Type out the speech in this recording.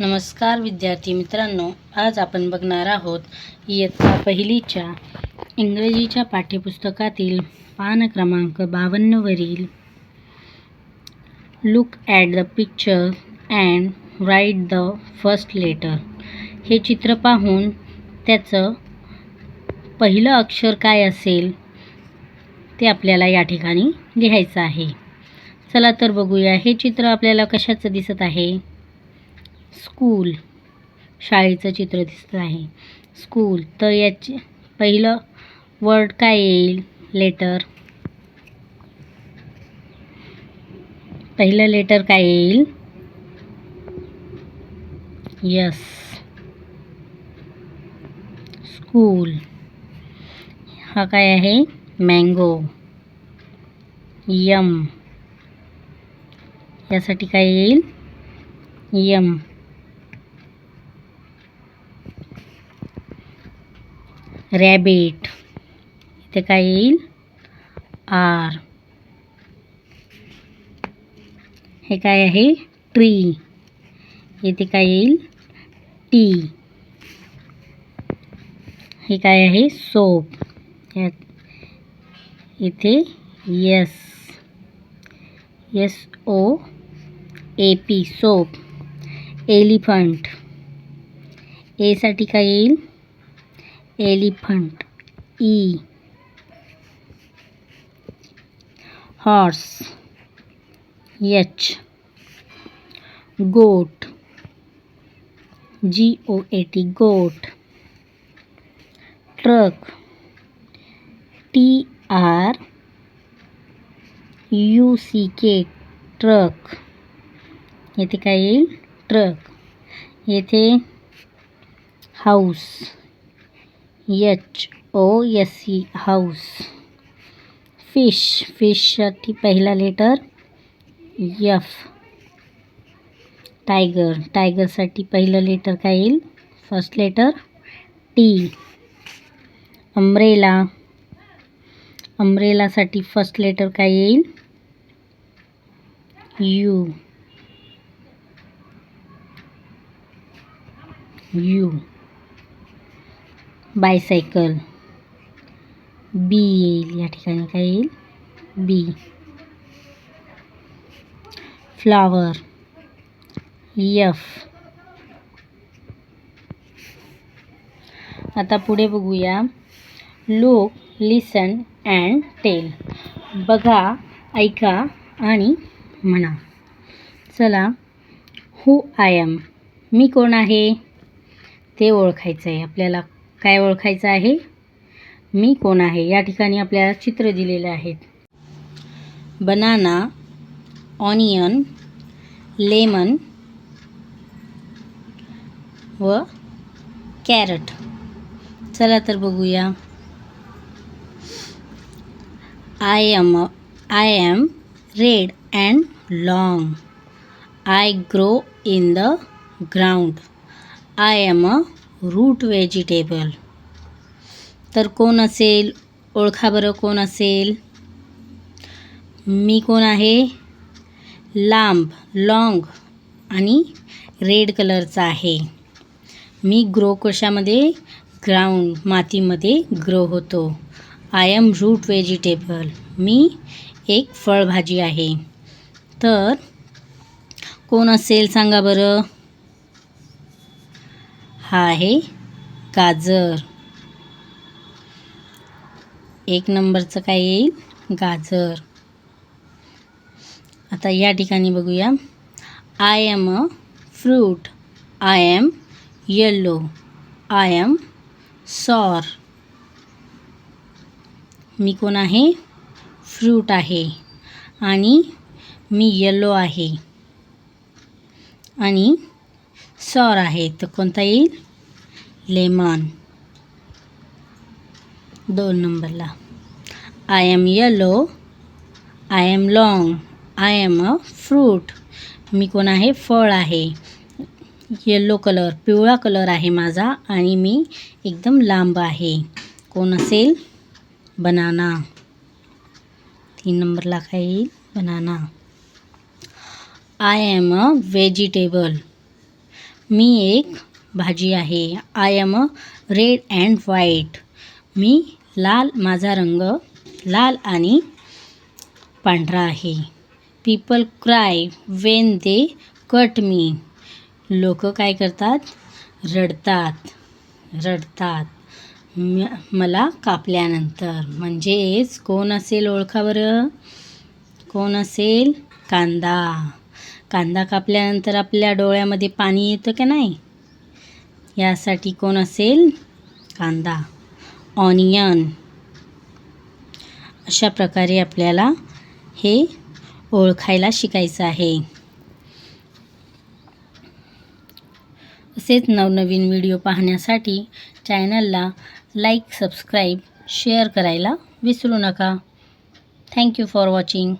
नमस्कार विद्यार्थी मित्रांनो, आज आपण बघणार आहोत इयत्ता पहिलीच्या इंग्रजीच्या पाठ्यपुस्तकातील पान क्रमांक 52 वरील look at the picture and write the first letter हे चित्र पाहून त्याचं पहिलं अक्षर काय असेल ते आपल्याला या ठिकाणी लिहायचं आहे. चला तर बघूया. हे चित्र आपल्याला कशाचं दिसत आहे? स्कूल, शाळेचं चित्र दिसत आहे. स्कूल, तर याचे पहिलं वर्ड काय येईल? लेटर. पहिलं लेटर काय येईल? यस. स्कूल. हा काय आहे? मँगो. यम. यासाठी काय येईल? यम. रॅबिट. इथे काय येईल? आर. हे काय आहे? ट्री. इथे काय येईल? टी. हे काय आहे? सोप. इथे yes. SOAP soap. Elephant. A साठी काय येईल? Elephant. E. Horse. H. Goat. GOAT goat. Truck. TRUCK truck. येथे काय येईल? ट्रक. येथे हाऊस. HOUSE house. फिश. फिशसाठी पहिला लेटर F. टायगर. टायगरसाठी पहिलं लेटर काय येईल? First letter T. अम्ब्रेला. अम्ब्रेलासाठी फर्स्ट लेटर काय येईल? U. बायसायकल. B येईल. या ठिकाणी काय येईल? B. फ्लावर. F. आता पुढे बघूया. Look, listen and tell. बघा, ऐका आणि म्हणा. चला. हू आय एम. मी कोण आहे ते ओळखायचं आहे आपल्याला. काय ओळखायचं आहे? मी कोण आहे. या ठिकाणी आपल्याला चित्र दिलेले आहेत. बनाना, ऑनियन, लेमन व कॅरट. चला तर बघूया. I am red and long. I grow in the ground. I am a root vegetable. तर कोण असेल? ओळखा बरं कोण असेल? मी कोण आहे? लांब, लॉंग आणि रेड कलरचा आहे. मी ग्रो कशामध्ये? ग्राउंड, मातीमध्ये ग्रो होतो. I am root vegetable. मी एक फळभाजी आहे. तर कोण असेल सांगा बरं? हा आहे गाजर. एक नंबरचं काय येईल? गाजर. आता या ठिकाणी बघूया. I am a fruit. I am yellow. I am sour. मी कोण आहे? फ्रूट आहे आणि मी येलो आहे आणि सॉर आहे. तर कोणता येईल? लेमन. 2 नंबरला. I am yellow. I am long. I am a fruit. मी कोण आहे? फळ आहे. येलो कलर, पिवळा कलर आहे माझा आणि मी एकदम लांब आहे. कोण असेल? बनाना. 3 नंबरला काय येईल? Banana. I am a vegetable. मी एक भाजी आहे. I am a red and white. मी माझा रंग लाल आणि पांढरा आहे. People cry when they cut me. लोक काय करतात? रडतात मला कापल्यानंतर. म्हणजेच कोण असेल ओळखा बरं? कोण असेल? कांदा कापल्यानंतर आपल्या डोळ्यामध्ये पाणी येतं का नाही? यासाठी कोण असेल? कांदा. ऑनियन. अशा प्रकारे आपल्याला हे ओळखायला शिकायचं आहे. असेच नवनवीन व्हिडिओ पाहण्यासाठी चॅनलला लाईक, सबस्क्राईब, शेअर करायला विसरू नका. Thank you for watching.